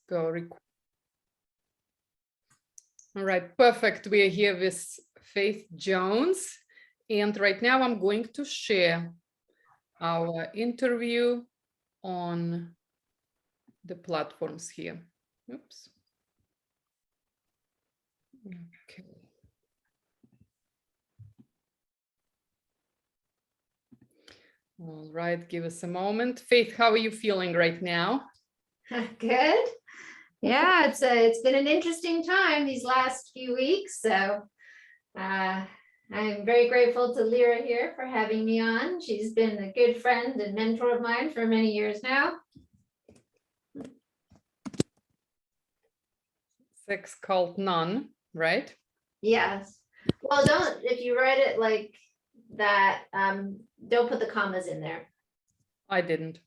go. All right, perfect. We are here with Faith Jones. And right now I'm going to share our interview on the platforms here. Oops. Okay. All right, give us a moment. Faith, how are you feeling right now? Good. Yeah, it's been an interesting time these last few weeks. So I'm very grateful to Lira here for having me on. She's been a good friend and mentor of mine for many years now. Sex Cult None, right? Yes. Well, if you write it like that, don't put the commas in there. I didn't.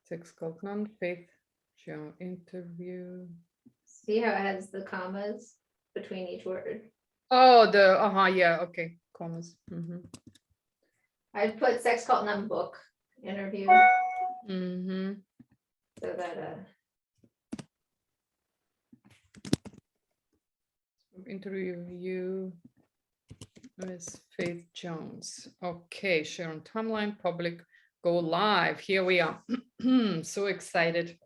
Sex Cult None, Faith Jones interview. See how it has the commas between each word? Oh, yeah, okay, commas. I put Sex Cult None book interview. So that interview with Faith Jones. Okay, share on timeline, public, go live. Here we are. So excited.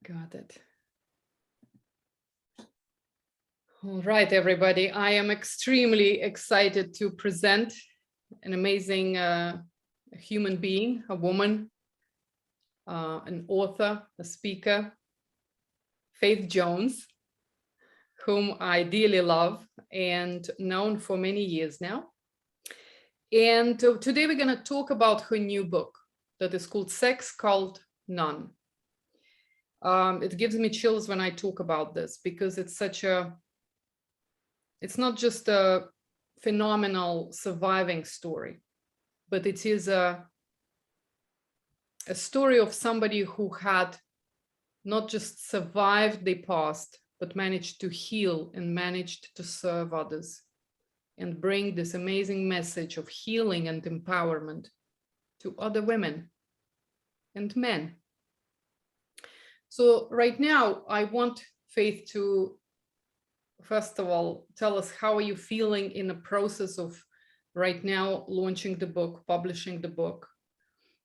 Got it. All right, everybody. I am extremely excited to present an amazing human being, a woman, an author, a speaker, Faith Jones, whom I dearly love and known for many years now. And today we're going to talk about her new book that is called Sex Cult None. It gives me chills when I talk about this because it's it's not just a phenomenal surviving story, but it is a story of somebody who had not just survived the past, but managed to heal and managed to serve others and bring this amazing message of healing and empowerment to other women and men. So right now, I want Faith to, first of all, tell us how are you feeling in the process of right now launching the book, publishing the book.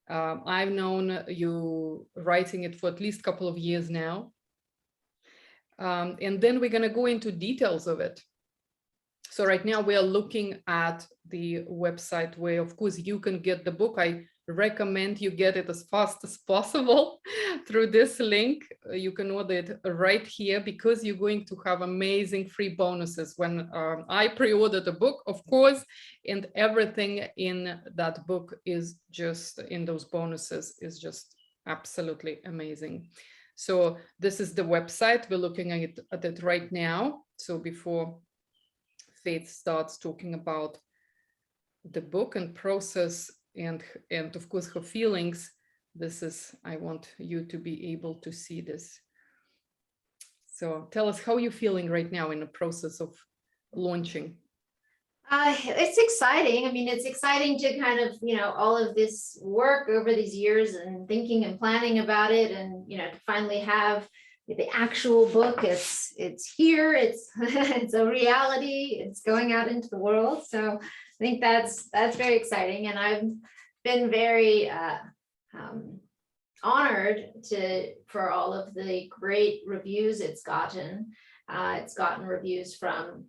I've known you writing it for at least a couple of years now. And then we're going to go into details of it. So right now we are looking at the website where, of course, you can get the book. I recommend you get it as fast as possible through this link. You can order it right here because you're going to have amazing free bonuses when I pre-ordered the book, of course, and everything in that book is just in those bonuses is just absolutely amazing. So this is the website. We're looking at it right now. So before Faith starts talking about the book and process and of course her feelings, this is, I want you to be able to see this. So tell us how you're feeling right now in the process of launching. It's exciting. I mean, it's exciting to kind of, all of this work over these years and thinking and planning about it, and, to finally have the actual book. It's here. It's it's a reality. It's going out into the world. So I think that's very exciting, and I've been very honored for all of the great reviews it's gotten. It's gotten reviews from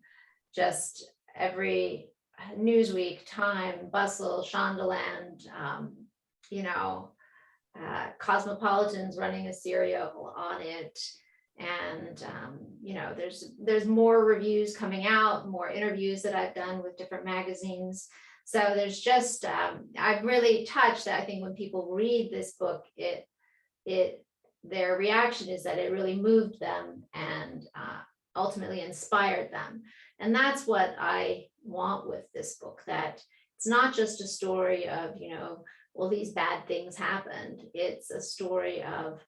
just every Newsweek, Time, Bustle, Shondaland, Cosmopolitan's running a serial on it, and there's more reviews coming out, more interviews that I've done with different magazines. So there's just I'm really touched that I think when people read this book, their reaction is that it really moved them and ultimately inspired them. And that's what I want with this book, that it's not just a story of, well, these bad things happened. It's a story of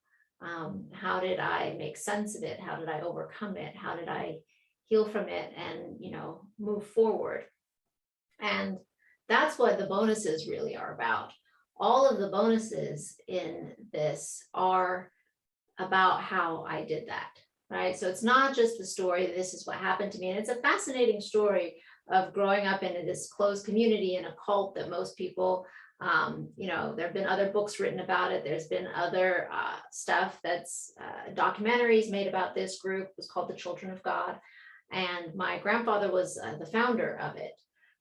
how did I make sense of it? How did I overcome it? How did I heal from it and, move forward? And that's what the bonuses really are about. all of the bonuses in this are about how I did that, right? So it's not just the story, this is what happened to me. And it's a fascinating story of growing up in this closed community in a cult that most people, you know, there have been other books written about it. There's been other stuff that's documentaries made about this group. It was called the Children of God. And my grandfather was the founder of it.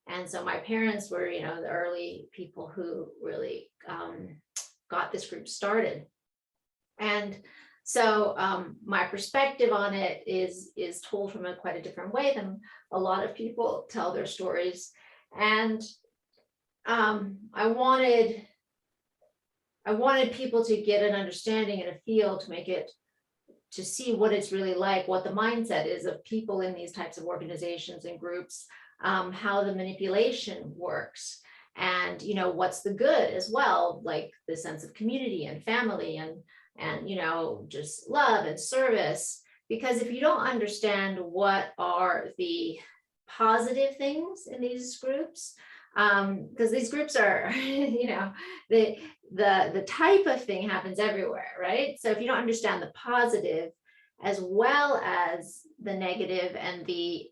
And so my parents were, you know, the early people who really got this group started. And so my perspective on it is told from quite a different way than a lot of people tell their stories. And I wanted people to get an understanding and a feel to make it, to see what it's really like, what the mindset is of people in these types of organizations and groups, how the manipulation works, and, you know, what's the good as well, like the sense of community and family and, you know, just love and service. Because if you don't understand what are the positive things in these groups, because these groups are, you know, the type of thing happens everywhere, right? So if you don't understand the positive as well as the negative and the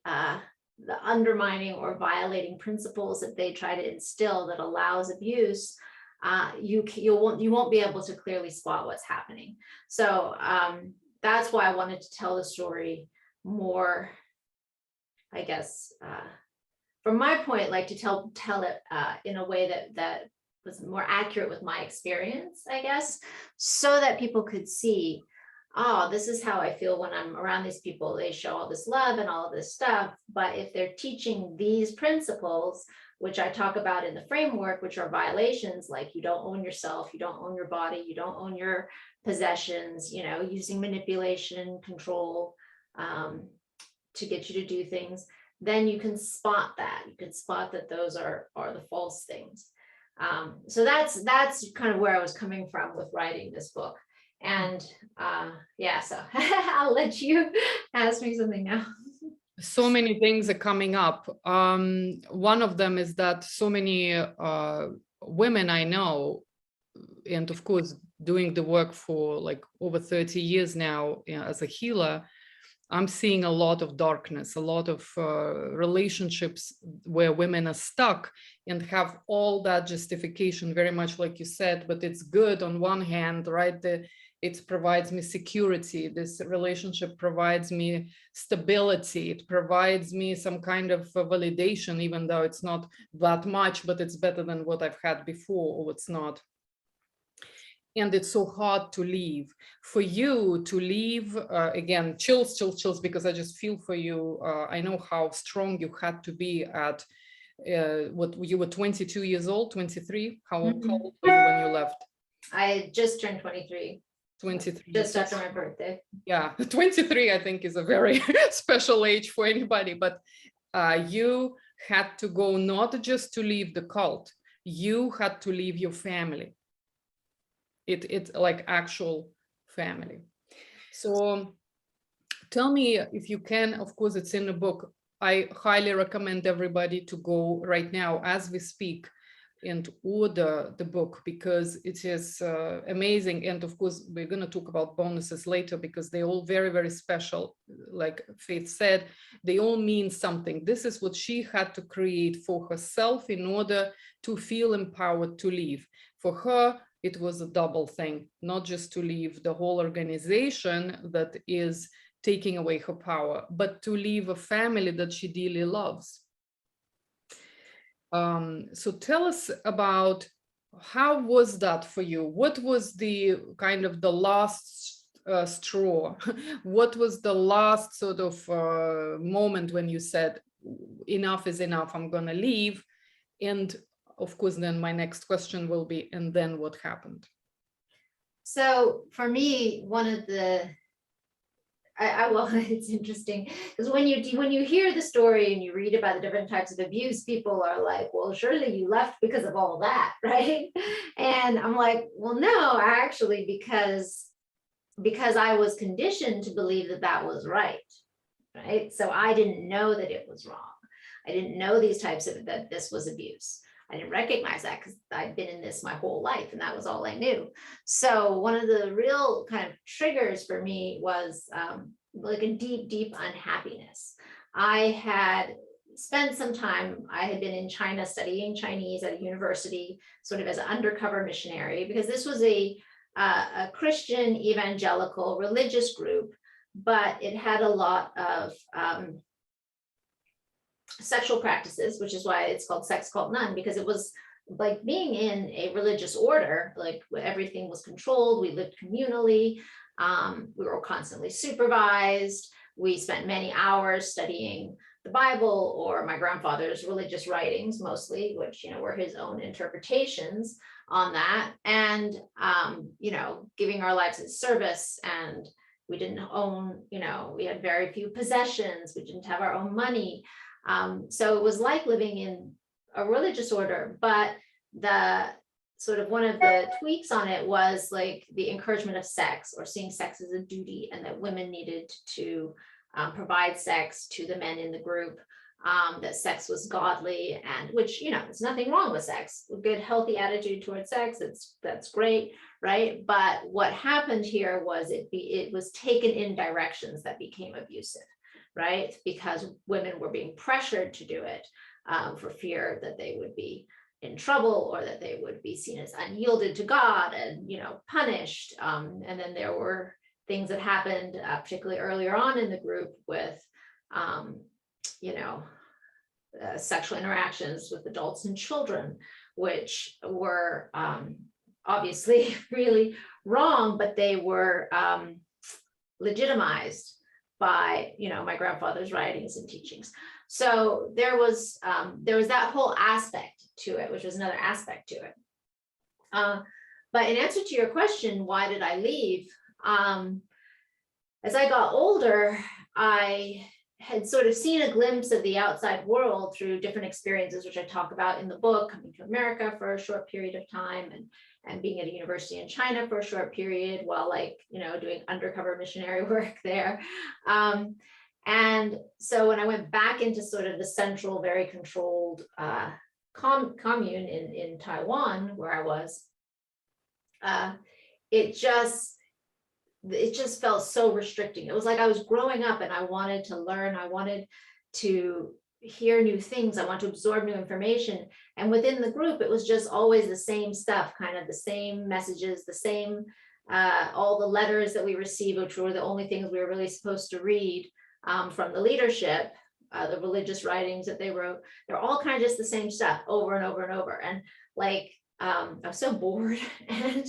undermining or violating principles that they try to instill that allows abuse, you won't be able to clearly spot what's happening. So that's why I wanted to tell the story more, I guess, from my point, like to tell it in a way that was more accurate with my experience, I guess, so that people could see, oh, this is how I feel when I'm around these people. They show all this love and all of this stuff. But if they're teaching these principles, which I talk about in the framework, which are violations, like you don't own yourself, you don't own your body, you don't own your possessions, you know, using manipulation, control to get you to do things, then you can spot that. You can spot that those are the false things. So that's kind of where I was coming from with writing this book. And yeah, so I'll let you ask me something now. So many things are coming up. One of them is that so many women I know, and of course, doing the work for like over 30 years now, you know, as a healer, I'm seeing a lot of darkness, a lot of relationships where women are stuck and have all that justification, very much like you said, but it's good on one hand, right? It provides me security. This relationship provides me stability. It provides me some kind of validation, even though it's not that much, but it's better than what I've had before, or it's not. And it's so hard to leave. For you to leave, again, chills, because I just feel for you. I know how strong you had to be at, what, you were 22 years old, 23? How old were you when you left? I just turned 23. 23. Just after my birthday. Yeah, 23, I think, is a very special age for anybody, but you had to go not just to leave the cult, you had to leave your family. It's like actual family. So tell me, if you can, of course, it's in the book. I highly recommend everybody to go right now as we speak and order the book, because it is amazing. And of course, we're going to talk about bonuses later, because they're all very, very special. Like Faith said, they all mean something. This is what she had to create for herself in order to feel empowered to leave. For her, it was a double thing, not just to leave the whole organization that is taking away her power, but to leave a family that she dearly loves. So tell us about, how was that for you? What was the kind of the last straw? What was the last sort of moment when you said, enough is enough, I'm gonna leave? And of course, then my next question will be, and then what happened? So for me, one of the, well, it's interesting because when you hear the story and you read about the different types of abuse, people are like, well, surely you left because of all that, right? And I'm like, well, no, actually, because I was conditioned to believe that that was right? So I didn't know that it was wrong. I didn't know these types of, that this was abuse. I didn't recognize that because I'd been in this my whole life and that was all I knew. So one of the real kind of triggers for me was like a deep, deep unhappiness. I had spent some time, I had been in China studying Chinese at a university, sort of as an undercover missionary, because this was a Christian evangelical religious group, but it had a lot of sexual practices, which is why it's called Sex Cult Nun, because it was like being in a religious order, like everything was controlled, we lived communally, we were constantly supervised, we spent many hours studying the Bible or my grandfather's religious writings mostly, which, you know, were his own interpretations on that, and, you know, giving our lives in service. And we didn't own, you know, we had very few possessions, we didn't have our own money. So it was like living in a religious order, but the sort of one of the tweaks on it was like the encouragement of sex, or seeing sex as a duty, and that women needed to provide sex to the men in the group, that sex was godly, and which, you know, there's nothing wrong with sex, a good healthy attitude towards sex, that's great, right? But what happened here was it was taken in directions that became abusive, right? Because women were being pressured to do it for fear that they would be in trouble, or that they would be seen as unyielded to God and, you know, punished. And then there were things that happened, particularly earlier on in the group, with, you know, sexual interactions with adults and children, which were obviously really wrong, but they were legitimized by, you know, my grandfather's writings and teachings. So there was that whole aspect to it, which was another aspect to it. But in answer to your question, why did I leave? As I got older, I had sort of seen a glimpse of the outside world through different experiences, which I talk about in the book, coming to America for a short period of time, and being at a university in China for a short period, while, like, you know, doing undercover missionary work there. And so when I went back into sort of the central, very controlled commune in Taiwan, where I was, it just felt so restricting. It was like I was growing up and I wanted to learn, I wanted to hear new things, I want to absorb new information. And within the group, it was just always the same stuff, kind of the same messages, the same, all the letters that we received, which were the only things we were really supposed to read from the leadership, the religious writings that they wrote. They're all kind of just the same stuff over and over and over. And like, I was so bored, and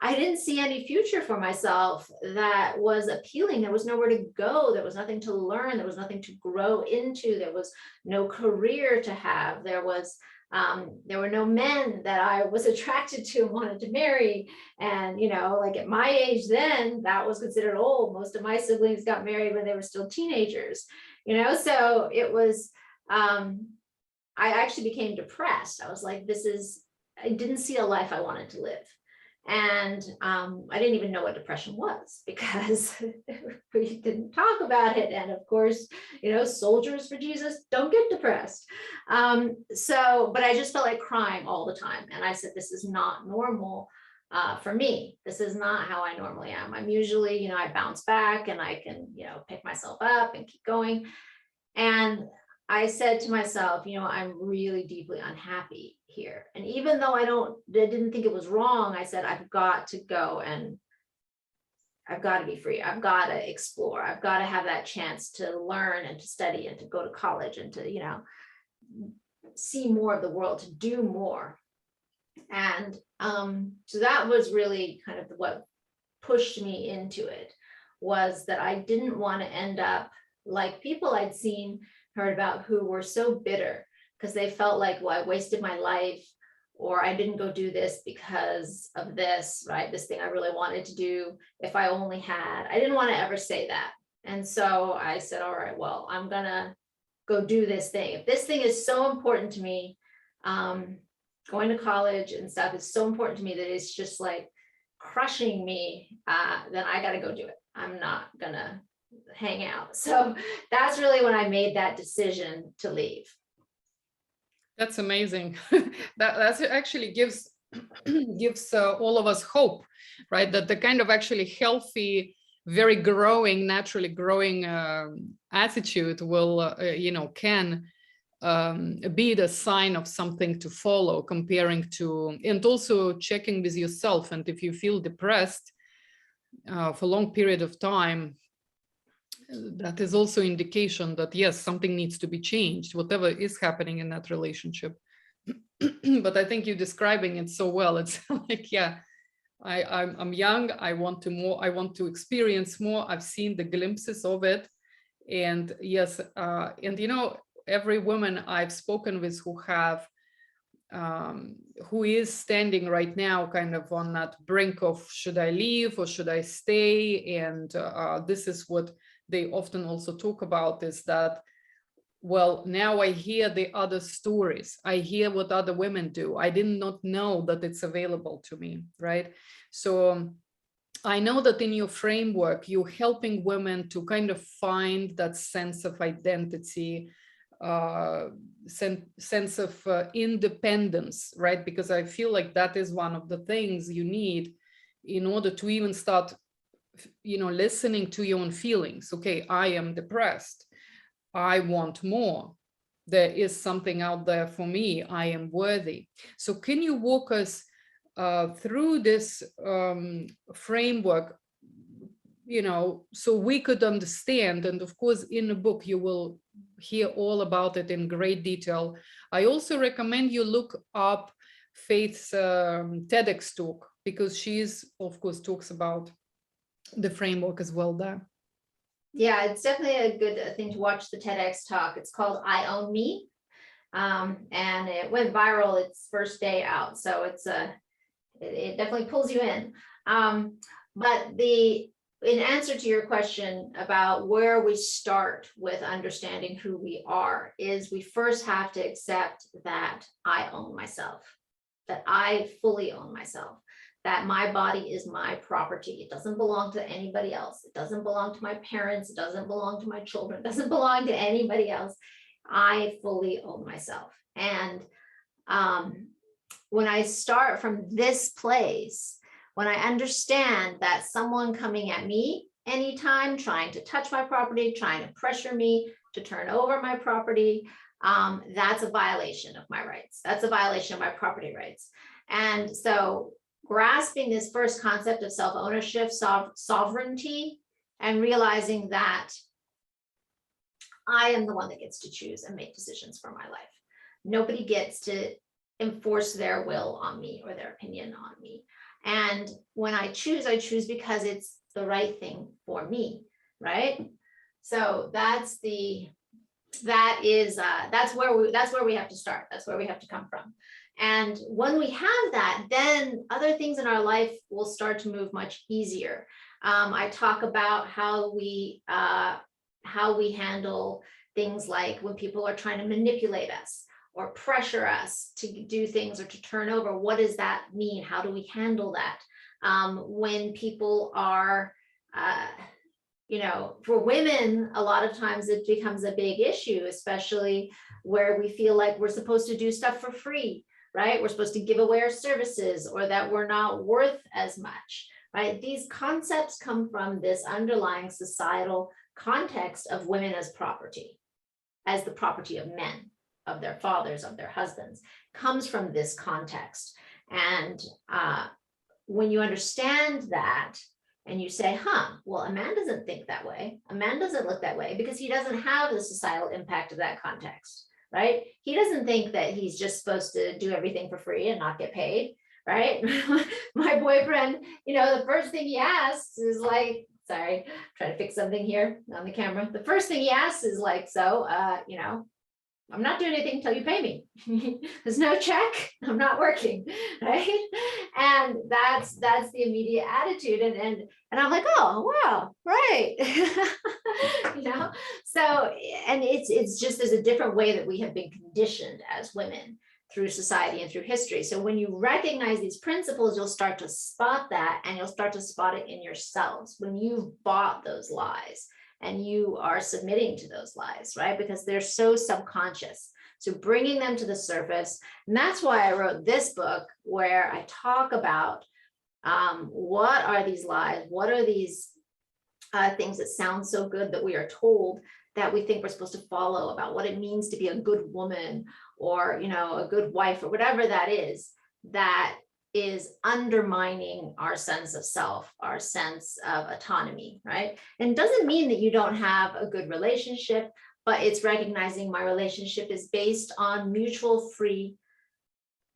I didn't see any future for myself that was appealing. There was nowhere to go. There was nothing to learn. There was nothing to grow into. There was no career to have. There were no men that I was attracted to and wanted to marry. And, you know, like at my age then, that was considered old. Most of my siblings got married when they were still teenagers, you know, so it was, I actually became depressed. I was like, I didn't see a life I wanted to live. And I didn't even know what depression was, because we didn't talk about it. And of course, you know, soldiers for Jesus don't get depressed. But I just felt like crying all the time. And I said, this is not normal for me. This is not how I normally am. I'm usually, you know, I bounce back and I can, you know, pick myself up and keep going. And I said to myself, you know, I'm really deeply unhappy here. And even though I didn't think it was wrong, I said, I've got to go and I've got to be free. I've got to explore. I've got to have that chance to learn and to study and to go to college and to, you know, see more of the world, to do more. And so that was really kind of what pushed me into it, was that I didn't want to end up like people I'd heard about who were so bitter because they felt like, well, I wasted my life, or I didn't go do this because of this, right? This thing I really wanted to do, if I only had. I didn't want to ever say that. And so I said, all right, well, I'm gonna go do this thing. If this thing is so important to me, going to college and stuff is so important to me that it's just like crushing me, then I gotta go do it. I'm not gonna hang out. So that's really when I made that decision to leave. That's amazing. That actually gives gives all of us hope, right? That the kind of actually healthy, very growing, naturally growing attitude will, can be the sign of something to follow, comparing to, and also checking with yourself. And if you feel depressed for a long period of time, that is also indication that yes, something needs to be changed, whatever is happening in that relationship. But I think you're describing it so well. It's like, yeah, I'm young. I want to more. I want to experience more. I've seen the glimpses of it, and yes, and every woman I've spoken with who is standing right now kind of on that brink of should I leave or should I stay, and this is what they often also talk about, is that, well, now I hear the other stories. I hear what other women do. I did not know that it's available to me, right? So I know that in your framework, you're helping women to kind of find that sense of identity, sense of independence, right? Because I feel like that is one of the things you need in order to even start, listening to your own feelings. Okay, I am depressed. I want more. There is something out there for me. I am worthy. So can you walk us through this framework, so we could understand? And of course, in the book, you will hear all about it in great detail. I also recommend you look up Faith's TEDx talk, because she's, of course, talks about the framework as well there. Yeah, it's definitely a good thing to watch the TEDx talk. It's called I Own Me. And it went viral its first day out. So it definitely pulls you in. But in answer to your question about where we start with understanding who we are, is we first have to accept that I own myself, that I fully own myself, that my body is my property. It doesn't belong to anybody else. It doesn't belong to my parents. It doesn't belong to my children. It doesn't belong to anybody else. I fully own myself. And when I start from this place, when I understand that someone coming at me anytime, trying to touch my property, trying to pressure me to turn over my property, that's a violation of my rights. That's a violation of my property rights. And so grasping this first concept of self-ownership, sovereignty, and realizing that I am the one that gets to choose and make decisions for my life. Nobody gets to enforce their will on me or their opinion on me. And when I choose because it's the right thing for me, right? So that's where we have to start. That's where we have to come from. And when we have that, then other things in our life will start to move much easier. I talk about how we handle things like when people are trying to manipulate us or pressure us to do things or to turn over. What does that mean? How do we handle that? When people are, for women, a lot of times it becomes a big issue, especially where we feel like we're supposed to do stuff for free, right? We're supposed to give away our services, or that we're not worth as much, right? These concepts come from this underlying societal context of women as property, as the property of men, of their fathers, of their husbands, comes from this context. And when you understand that, and you say, well, a man doesn't think that way. A man doesn't look that way because he doesn't have the societal impact of that context, right? He doesn't think that he's just supposed to do everything for free and not get paid, right? My boyfriend, the first thing he asks is like, sorry, trying to fix something here on the camera. The first thing he asks is like, so, I'm not doing anything until you pay me. There's no check. I'm not working, right? And that's the immediate attitude. And I'm like, oh wow, right. So, and it's just there's a different way that we have been conditioned as women through society and through history. So when you recognize these principles, you'll start to spot that, and you'll start to spot it in yourselves when you've bought those lies and you are submitting to those lies, right? Because they're so subconscious. So bringing them to the surface. And that's why I wrote this book, where I talk about what are these lies? What are these things that sound so good that we are told that we think we're supposed to follow, about what it means to be a good woman, or, you know, a good wife, or whatever that is undermining our sense of self, our sense of autonomy, right? And it doesn't mean that you don't have a good relationship, but it's recognizing my relationship is based on mutual free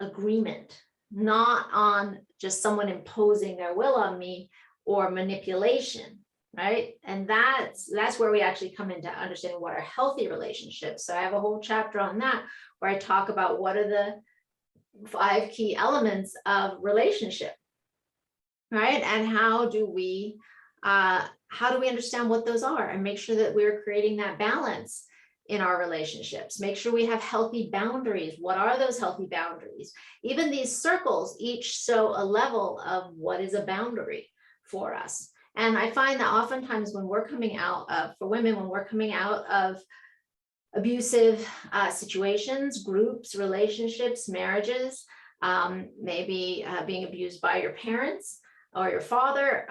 agreement, not on just someone imposing their will on me or manipulation, right? And that's where we actually come into understanding what are healthy relationships. So I have a whole chapter on that, where I talk about what are the 5 key elements of relationship, right? And how do we understand what those are, and make sure that we're creating that balance in our relationships. Make sure we have healthy boundaries. What are those healthy boundaries? Even these circles each show a level of what is a boundary for us. And I find that oftentimes when we're coming out of, for women, when we're coming out of abusive situations, groups, relationships, marriages, maybe being abused by your parents or your father,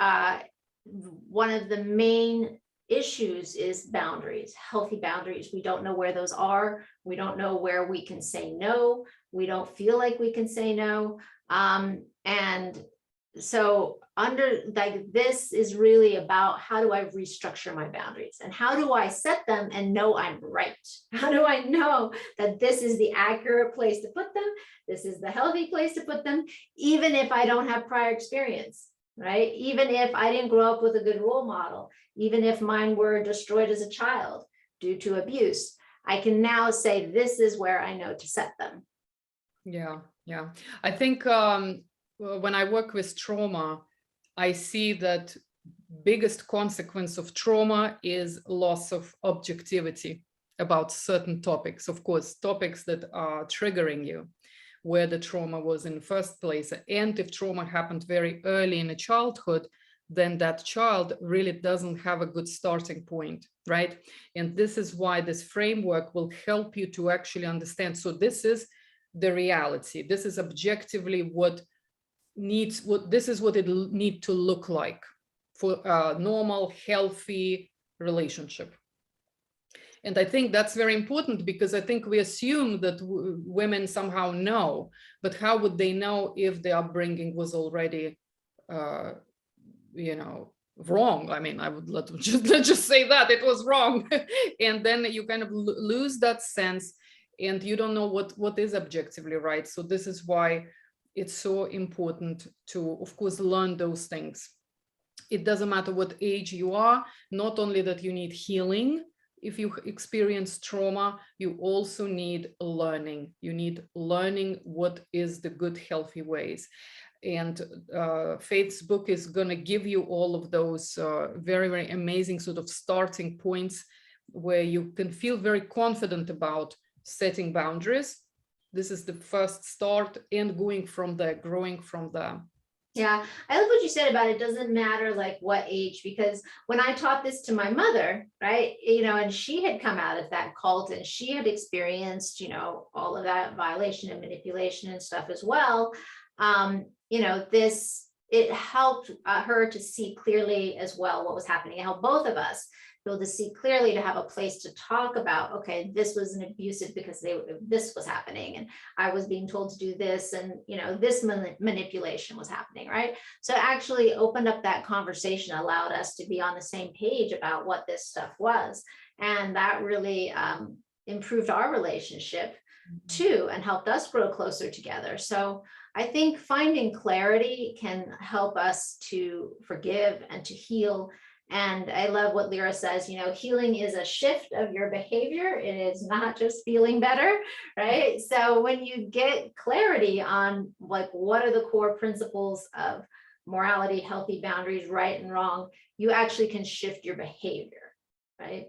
one of the main issues is boundaries, healthy boundaries. We don't know where those are. We don't know where we can say no. We don't feel like we can say no. And so this is really about, how do I restructure my boundaries, and how do I set them and know I'm right? How do I know that this is the accurate place to put them? This is the healthy place to put them, even if I don't have prior experience, right? Even if I didn't grow up with a good role model, even if mine were destroyed as a child due to abuse, I can now say, this is where I know to set them. Yeah. I think when I work with trauma, I see that biggest consequence of trauma is loss of objectivity about certain topics. Of course, topics that are triggering you, where the trauma was in the first place. And if trauma happened very early in a childhood, then that child really doesn't have a good starting point, right? And this is why this framework will help you to actually understand. So this is the reality. This is objectively what this is what it need to look like for a normal, healthy relationship. And I think that's very important, because I think we assume that women somehow know, but how would they know if the upbringing was already, wrong? I mean, I would just say that it was wrong. And then you kind of lose that sense, and you don't know what is objectively right. So this is why it's so important to, of course, learn those things. It doesn't matter what age you are, not only that you need healing. If you experience trauma, you also need learning. You need learning what is the good, healthy ways. And Faith's book is going to give you all of those very, very amazing sort of starting points where you can feel very confident about setting boundaries. This is the first start, and going from there, growing from there. Yeah, I love what you said about it doesn't matter like what age, because when I taught this to my mother, right, and she had come out of that cult, and she had experienced, all of that violation and manipulation and stuff as well. It helped her to see clearly as well what was happening. It helped both of us be able to see clearly, to have a place to talk about, okay, this was an abusive because this was happening, and I was being told to do this, and this manipulation was happening, right? So it actually opened up that conversation, allowed us to be on the same page about what this stuff was, and that really improved our relationship too, and helped us grow closer together. So I think finding clarity can help us to forgive and to heal. And I love what Lira says, healing is a shift of your behavior. It is not just feeling better, right? So when you get clarity on like, what are the core principles of morality, healthy boundaries, right and wrong, you actually can shift your behavior, right?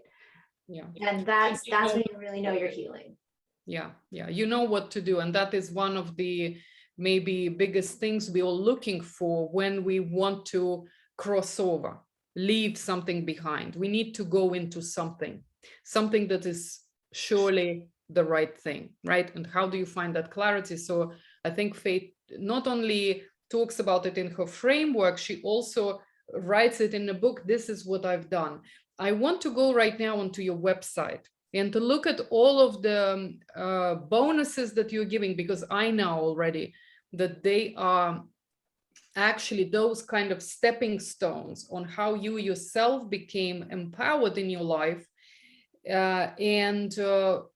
Yeah. And that's when you really know you're healing. Yeah. You know what to do. And that is one of the maybe biggest things we are looking for when we want to cross over, leave something behind. We need to go into something that is surely the right thing, right? And how do you find that clarity? So I think Faith not only talks about it in her framework, she also writes it in a book. This is what I've done. I want to go right now onto your website and to look at all of the bonuses that you're giving, because I know already that they are actually those kind of stepping stones on how you yourself became empowered in your life.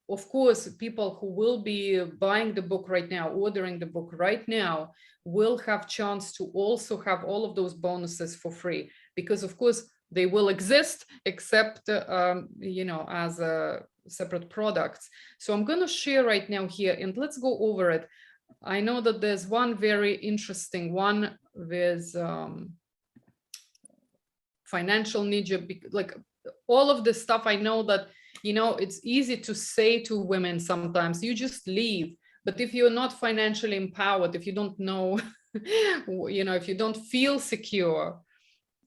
Of course, people who will be buying the book right now, ordering the book right now, will have chance to also have all of those bonuses for free, because of course they will exist, except as separate products. So I'm going to share right now here, and let's go over it. I know that there's one very interesting one with financial ninja, like all of this stuff. I know that, it's easy to say to women sometimes, you just leave. But if you're not financially empowered, if you don't know, if you don't feel secure,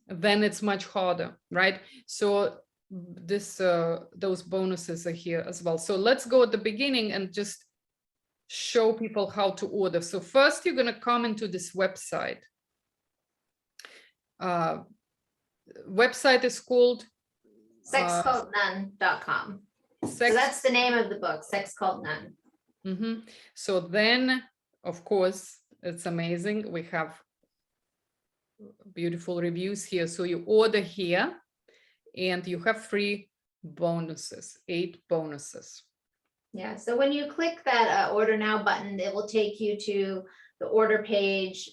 then it's much harder, right? So those bonuses are here as well. So let's go at the beginning and just show people how to order. So first you're going to come into this website. Website is called sexcultnone.com. So that's the name of the book, Sex Cult None. Mm-hmm. So then, of course, it's amazing. We have beautiful reviews here. So you order here and you have free bonuses, 8 bonuses. Yeah, so when you click that order now button, it will take you to the order page.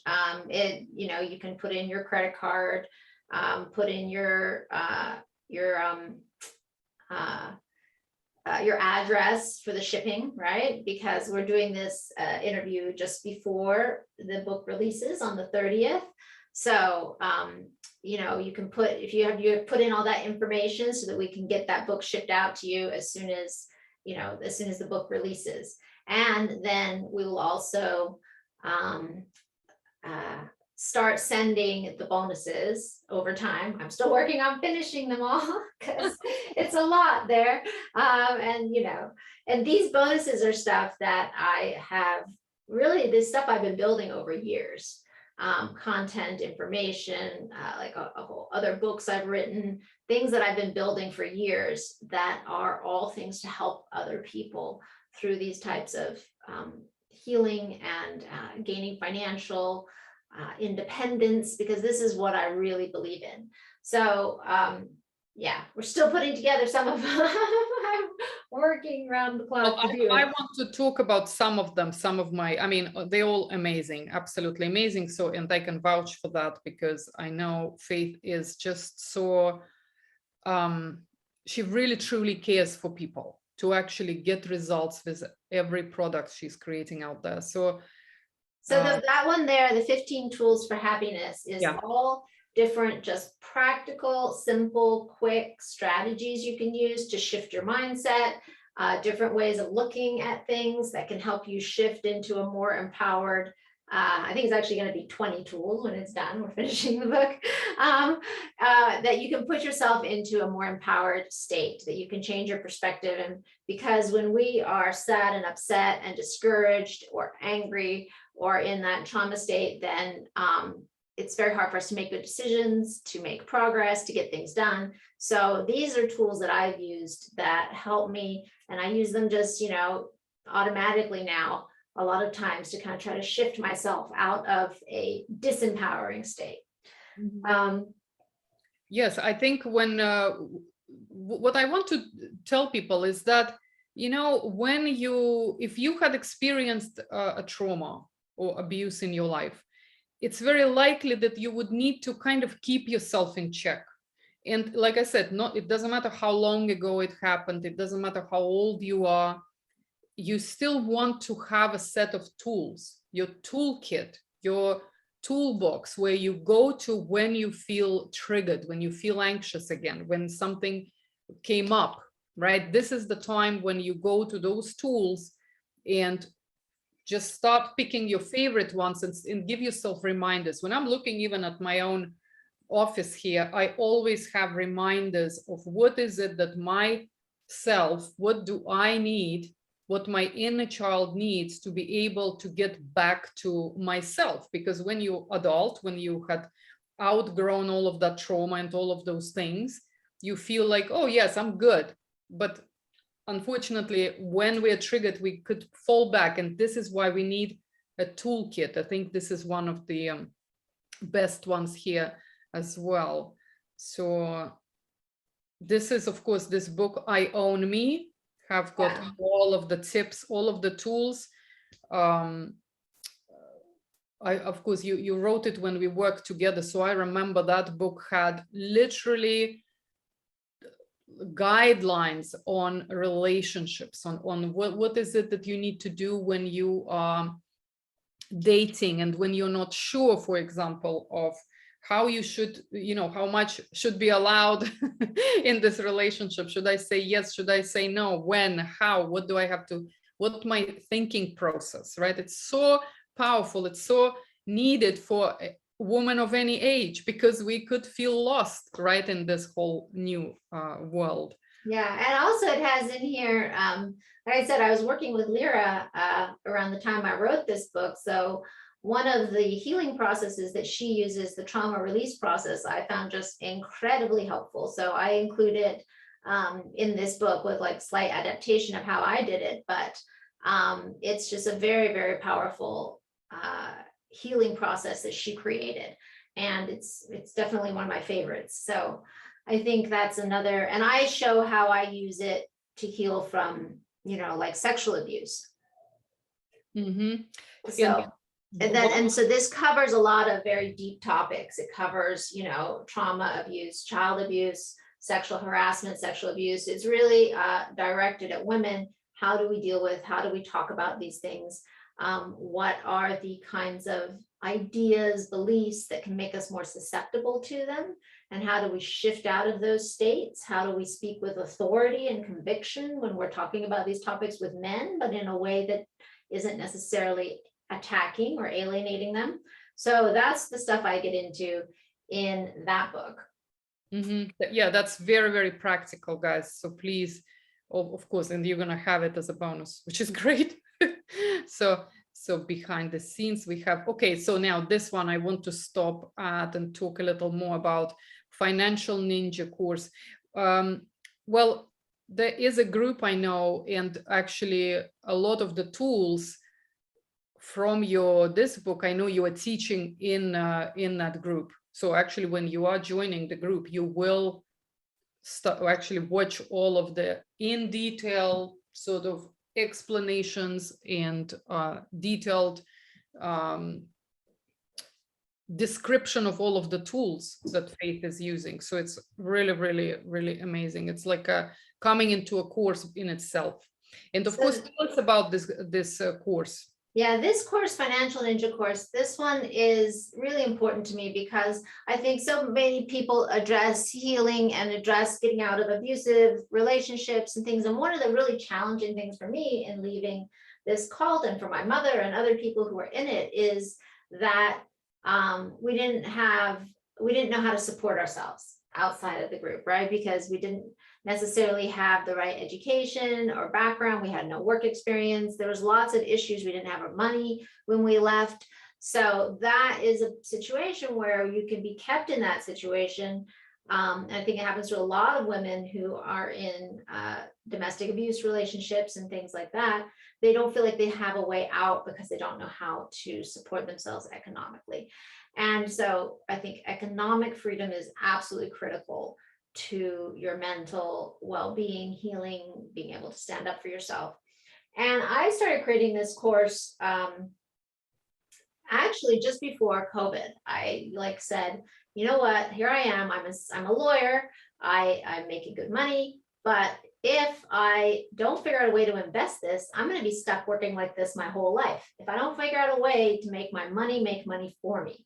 You can put in your credit card, put in your address for the shipping, right? Because we're doing this interview just before the book releases on the 30th. So, you can put in all that information so that we can get that book shipped out to you as soon as the book releases. And then we will also start sending the bonuses over time. I'm still working on finishing them all because it's a lot there. And these bonuses are stuff that I have this stuff I've been building over years. Content, information, like a whole other books I've written, things that I've been building for years that are all things to help other people through these types of healing and gaining financial independence, because this is what I really believe in. So we're still putting together some of them. I'm working around the clock to do it. I want to talk about some of them, they're all amazing, absolutely amazing. So, and I can vouch for that because I know Faith is just so, she really truly cares for people to actually get results with every product she's creating out there. So that one there, the 15 tools for happiness, is all different, just practical, simple, quick strategies you can use to shift your mindset, different ways of looking at things that can help you shift into a more empowered, I think it's actually going to be 20 tools when it's done, we're finishing the book, that you can put yourself into a more empowered state, that you can change your perspective. And because when we are sad and upset and discouraged or angry or in that trauma state, then it's very hard for us to make good decisions, to make progress, to get things done. So these are tools that I've used that help me, and I use them just, automatically now a lot of times to kind of try to shift myself out of a disempowering state. Yes, I think what I want to tell people is that, if you had experienced a trauma or abuse in your life, it's very likely that you would need to kind of keep yourself in check. And like I said, it doesn't matter how long ago it happened. It doesn't matter how old you are. You still want to have a set of tools, your toolkit, your toolbox, where you go to when you feel triggered, when you feel anxious again, when something came up, right? This is the time when you go to those tools and just start picking your favorite ones and give yourself reminders. When I'm looking even at my own office here, I always have reminders of what is it that myself, what do I need what my inner child needs to be able to get back to myself. Because when you adult, when you had outgrown all of that trauma and all of those things, you feel like, oh yes, I'm good. But unfortunately, when we are triggered, we could fall back. And this is why we need a toolkit. I think this is one of the best ones here as well. So this is, of course, this book, I Own Me, have got all of the tips, all of the tools. Of course, you wrote it when we worked together. So I remember that book had literally guidelines on relationships, on what is it that you need to do when you are dating and when you're not sure, for example, of how you should, how much should be allowed in this relationship. Should I say yes? Should I say no? When? How? What do I have to, what my thinking process, right? It's so powerful. It's so needed for a woman of any age, because we could feel lost, right, in this whole new world. Yeah, and also it has in here, like I said, I was working with Lira around the time I wrote this book. So one of the healing processes that she uses, the trauma release process, I found just incredibly helpful. So I include it in this book with like slight adaptation of how I did it. But it's just a very, very powerful healing process that she created. And it's definitely one of my favorites. So I think that's another, and I show how I use it to heal from, like sexual abuse. Mm-hmm. So, and so this covers a lot of very deep topics. It covers, trauma abuse, child abuse, sexual harassment, sexual abuse. It's really directed at women. How do we deal with, how do we talk about these things? What are the kinds of ideas, beliefs that can make us more susceptible to them? And how do we shift out of those states? How do we speak with authority and conviction when we're talking about these topics with men, but in a way that isn't necessarily attacking or alienating them? So that's the stuff I get into in that book. Mm-hmm. Yeah, that's very, very practical, guys. So please, of course, and you're going to have it as a bonus, which is great. So behind the scenes we have, okay, so now this one I want to stop at and talk a little more about Financial Ninja course. Well, there is a group I know, and actually a lot of the tools from this book, I know you are teaching in that group. So actually when you are joining the group, you will actually watch all of the in detail sort of explanations and detailed description of all of the tools that Faith is using. So it's really, really, really amazing. It's like coming into a course in itself. And of course, tell us about this course. Yeah, this course, Financial Ninja course, this one is really important to me because I think so many people address healing and address getting out of abusive relationships and things. And one of the really challenging things for me in leaving this cult, and for my mother and other people who are in it, is that we didn't know how to support ourselves outside of the group, right? Because we didn't necessarily have the right education or background. We had no work experience. There was lots of issues. We didn't have our money when we left. So that is a situation where you can be kept in that situation. I think it happens to a lot of women who are in domestic abuse relationships and things like that. They don't feel like they have a way out because they don't know how to support themselves economically. And so I think economic freedom is absolutely critical to your mental well-being, healing, being able to stand up for yourself. And I started creating this course actually just before COVID. I said, you know what, here I am, I'm a lawyer, I'm making good money, but if I don't figure out a way to invest this, I'm going to be stuck working like this my whole life. If I don't figure out a way to make money for me.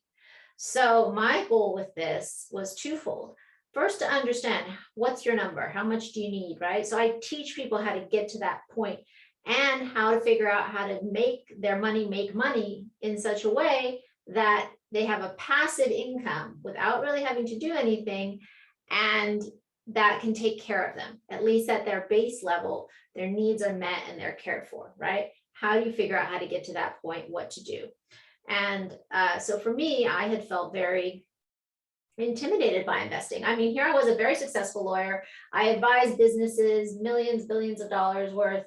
So my goal with this was twofold. First, to understand what's your number, how much do you need, right? So I teach people how to get to that point and how to figure out how to make their money make money in such a way that they have a passive income without really having to do anything, and that can take care of them, at least at their base level. Their needs are met and they're cared for, right? How do you figure out how to get to that point, what to do? And so for me, I had felt very intimidated by investing. I mean, here I was, a very successful lawyer. I advised businesses, millions, billions of dollars worth.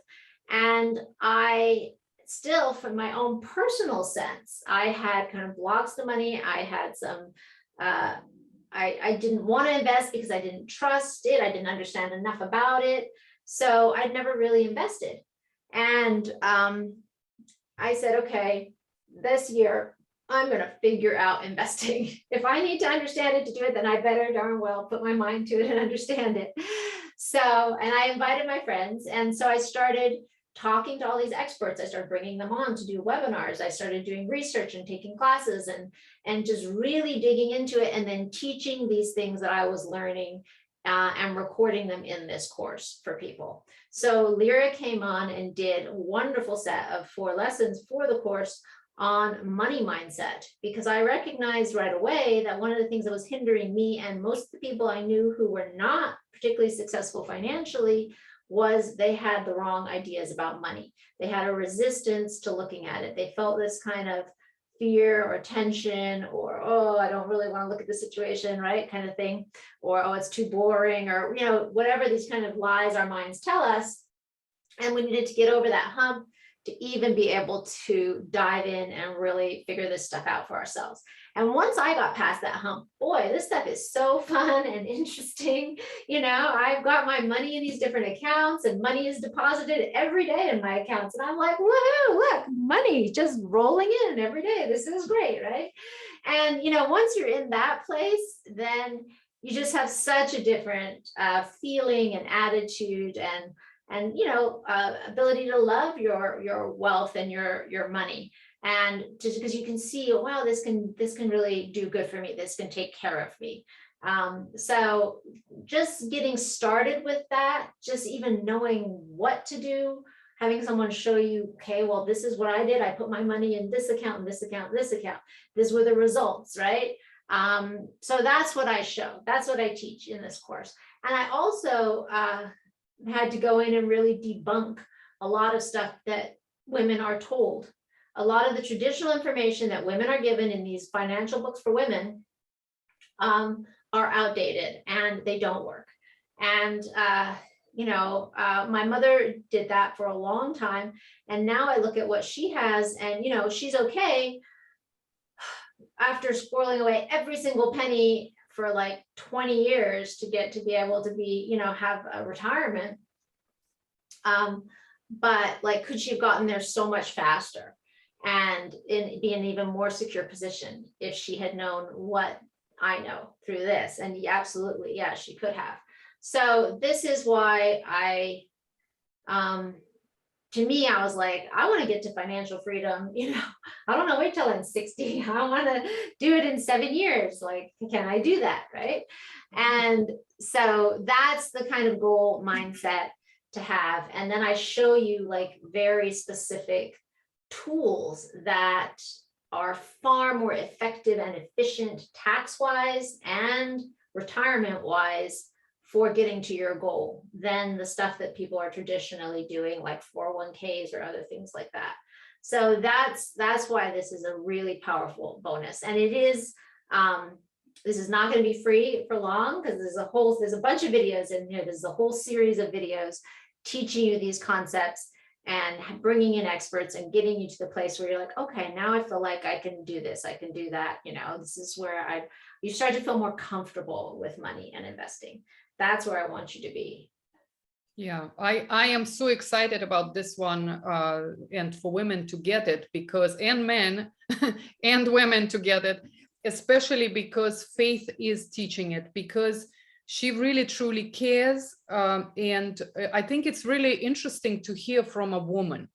And I still, from my own personal sense, I had kind of blocks the money. I had some, I didn't want to invest because I didn't trust it. I didn't understand enough about it. So I'd never really invested. And I said, okay, this year, I'm going to figure out investing. If I need to understand it to do it, then I better darn well put my mind to it and understand it. So, and I invited my friends. And so I started talking to all these experts. I started bringing them on to do webinars. I started doing research and taking classes and just really digging into it and then teaching these things that I was learning and recording them in this course for people. So Lira came on and did a wonderful set of 4 lessons for the course on money mindset, because I recognized right away that one of the things that was hindering me and most of the people I knew who were not particularly successful financially was they had the wrong ideas about money. They had a resistance to looking at it. They felt this kind of fear or tension or, oh, I don't really want to look at the situation, right, kind of thing, or, oh, it's too boring, or, you know, whatever these kind of lies our minds tell us. And we needed to get over that hump to even be able to dive in and really figure this stuff out for ourselves. And once I got past that hump, boy, this stuff is so fun and interesting. You know, I've got my money in these different accounts and money is deposited every day in my accounts. And I'm like, woohoo, look, money just rolling in every day. This is great, right? And, you know, once you're in that place, then you just have such a different feeling and attitude and you know, ability to love your wealth and your money, and just because you can see, oh, wow, this can really do good for me. This can take care of me. So just getting started with that, just even knowing what to do, having someone show you, okay, well, this is what I did. I put my money in this account, and this account, and this account. These were the results, right? So that's what I show. That's what I teach in this course. And I also had to go in and really debunk a lot of stuff that women are told. A lot of the traditional information that women are given in these financial books for women are outdated and they don't work. And you know, my mother did that for a long time. And now I look at what she has and, you know, she's okay after squirreling away every single penny for like 20 years to get to be able to be, you know, have a retirement. But like, could she have gotten there so much faster and be in an even more secure position if she had known what I know through this? And yeah, absolutely, yeah, she could have. So this is why to me, I was like, I want to get to financial freedom. You know, I don't know, wait till I'm 60. I want to do it in 7 years. Like, can I do that? Right. And so that's the kind of goal mindset to have. And then I show you like very specific tools that are far more effective and efficient tax-wise and retirement-wise for getting to your goal than the stuff that people are traditionally doing, like 401ks or other things like that. So that's why this is a really powerful bonus. And it is, this is not going to be free for long, because there's a bunch of videos in here. There's a whole series of videos teaching you these concepts and bringing in experts and getting you to the place where you're like, okay, now I feel like I can do this, I can do that. You know, this is where you start to feel more comfortable with money and investing. That's where I want you to be. Yeah, I am so excited about this one and for women to get it, because, and men and women to get it, especially because Faith is teaching it, because she really truly cares. And I think it's really interesting to hear from a woman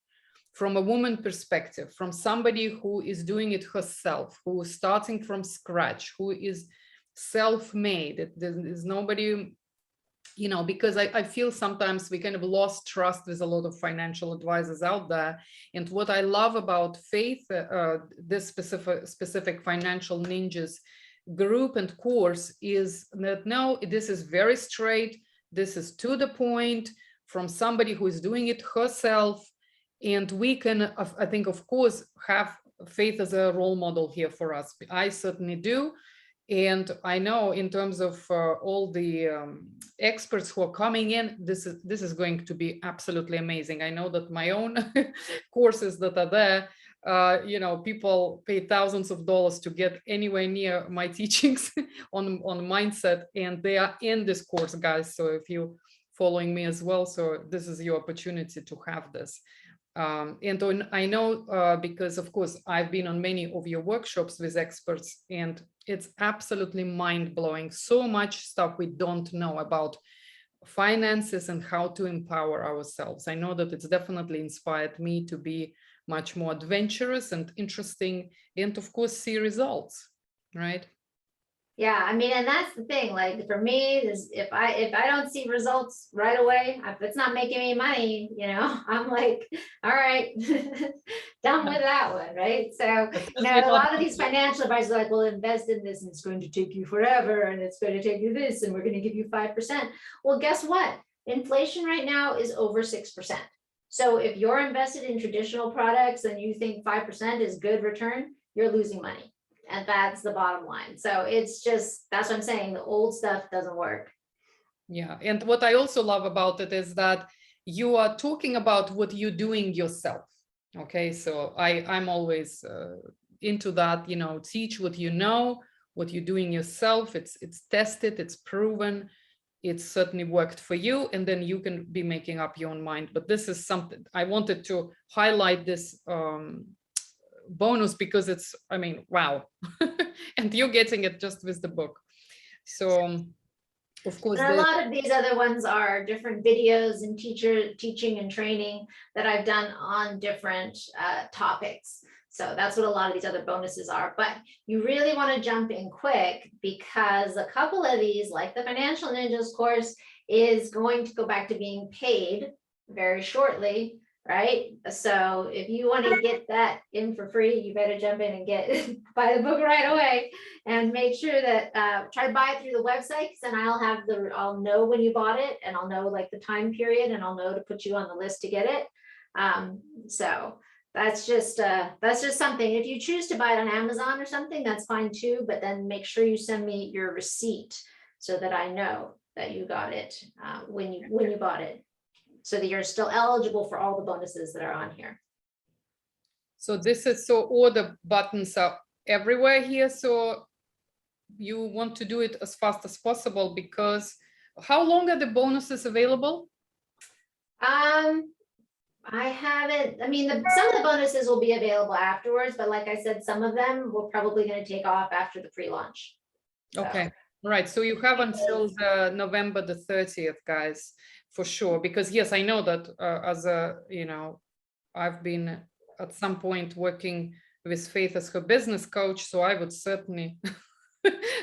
perspective, from somebody who is doing it herself, who is starting from scratch, who is self-made. There's nobody, you know, because I feel sometimes we kind of lost trust with a lot of financial advisors out there. And what I love about Faith, this specific financial ninjas group and course is that no, this is very straight, this is to the point, from somebody who is doing it herself. And we can, I think, of course, have Faith as a role model here for us. I certainly do. And I know in terms of all the experts who are coming in, this is going to be absolutely amazing. I know that my own courses that are there, you know, people pay thousands of dollars to get anywhere near my teachings on mindset, and they are in this course, guys. So if you're following me as well, so this is your opportunity to have this. And I know because, of course, I've been on many of your workshops with experts, and it's absolutely mind-blowing. So much stuff we don't know about finances and how to empower ourselves. I know that it's definitely inspired me to be much more adventurous and interesting, and of course, see results, right? Yeah, I mean, and that's the thing, like for me, is if I don't see results right away, if it's not making me money, you know, I'm like, all right, done with that one, right? So, you know, a lot of these financial advisors are like, well, invest in this and it's going to take you forever and it's going to take you this and we're going to give you 5%. Well, guess what? Inflation right now is over 6%. So if you're invested in traditional products and you think 5% is good return, you're losing money. And that's the bottom line. So it's just, that's what I'm saying. The old stuff doesn't work. Yeah. And what I also love about it is that you are talking about what you're doing yourself. Okay. So I'm always into that, you know, teach what you know, what you're doing yourself. It's tested, it's proven, it's certainly worked for you. And then you can be making up your own mind. But this is something I wanted to highlight, this bonus, because it's, I mean, wow. And you're getting it just with the book. So of course, and a lot of these other ones are different videos and teaching and training that I've done on different topics. So that's what a lot of these other bonuses are. But you really want to jump in quick, because a couple of these, like the Financial Ninjas course, is going to go back to being paid very shortly. Right. So if you want to get that in for free, you better jump in and buy the book right away, and make sure that try to buy it through the website, because then I'll know when you bought it, and I'll know like the time period, and I'll know to put you on the list to get it. So that's just something. If you choose to buy it on Amazon or something, that's fine too. But then make sure you send me your receipt so that I know that you got it when you bought it, so that you're still eligible for all the bonuses that are on here. So this is, so all the buttons are everywhere here. So you want to do it as fast as possible, because how long are the bonuses available? I haven't, I mean, some of the bonuses will be available afterwards, but like I said, some of them we're probably going to take off after the pre-launch. Okay. Right. So you have until November the 30th, guys, for sure. Because yes, I know that as a, you know, I've been at some point working with Faith as her business coach. So I would certainly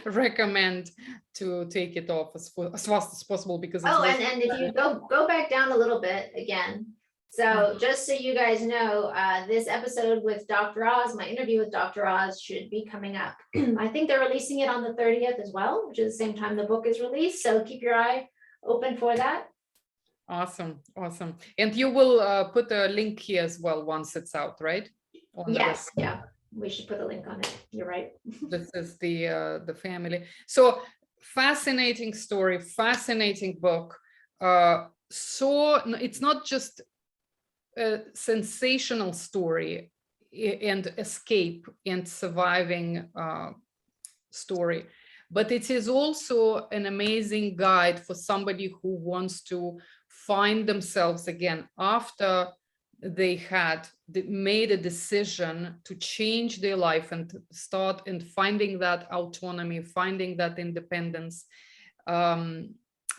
recommend to take it off as fast as possible, because it's and if you go back down a little bit again. So just so you guys know, this episode with Dr. Oz, my interview with Dr. Oz, should be coming up. I think they're releasing it on the 30th as well, which is the same time the book is released. So keep your eye open for that. Awesome. Awesome. And you will put a link here as well once it's out, right? Yes. Yeah. We should put a link on it. You're right. This is the family. So fascinating story, fascinating book. So it's not just a sensational story and escape and surviving story, but it is also an amazing guide for somebody who wants to find themselves again after they had made a decision to change their life and start and finding that autonomy, finding that independence.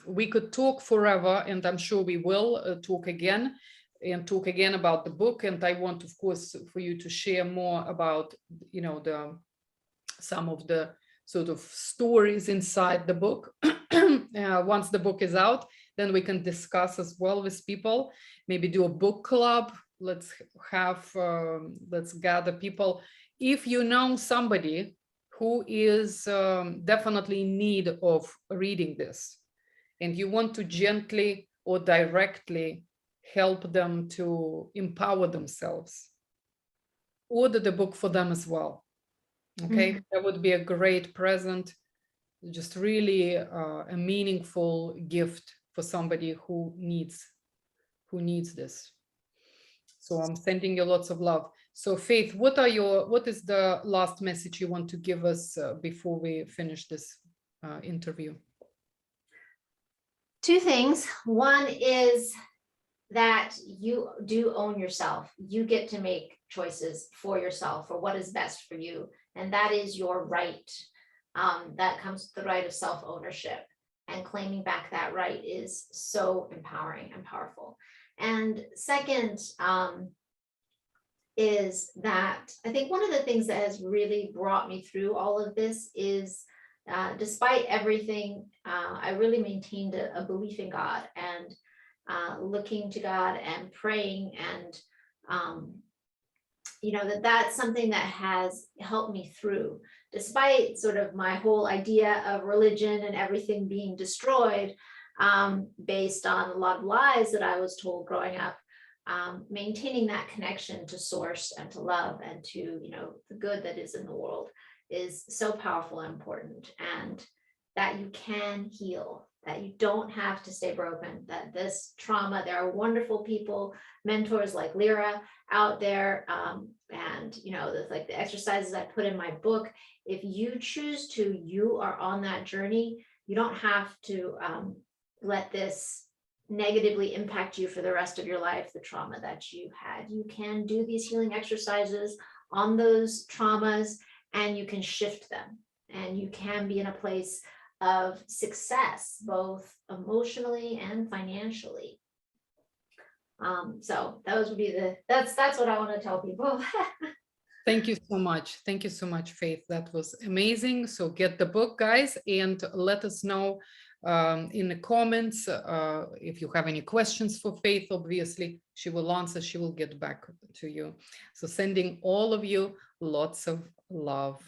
We could talk forever, and I'm sure we will talk again about the book. And I want, of course, for you to share more about, you know, some of the sort of stories inside the book. Once the book is out, then we can discuss as well with people, maybe do a book club. Let's gather people. If you know somebody who is definitely in need of reading this, and you want to gently or directly help them to empower themselves, order the book for them as well. Okay, that would be a great present, just really a meaningful gift for somebody who needs this. So I'm sending you lots of love. So Faith, what is the last message you want to give us before we finish this interview? Two things. One is that you do own yourself. You get to make choices for yourself for what is best for you. And that is your right. That comes with the right of self-ownership. And claiming back that right is so empowering and powerful. And second, is that I think one of the things that has really brought me through all of this is despite everything, I really maintained a belief in God and looking to God and praying, and you know, that's something that has helped me through, despite sort of my whole idea of religion and everything being destroyed based on a lot of lies that I was told growing up. Maintaining that connection to source and to love and to, you know, the good that is in the world is so powerful and important, and that you can heal, that you don't have to stay broken, that this trauma, there are wonderful people, mentors like Lira out there, and you know, like the exercises I put in my book. If you choose to, you are on that journey. You don't have to let this negatively impact you for the rest of your life, the trauma that you had. You can do these healing exercises on those traumas, and you can shift them, and you can be in a place of success, both emotionally and financially. So those would be that's what I want to tell people. Thank you so much. Thank you so much, Faith. That was amazing. So get the book, guys, and let us know in the comments if you have any questions for Faith. Obviously, she will answer. She will get back to you. So sending all of you lots of love.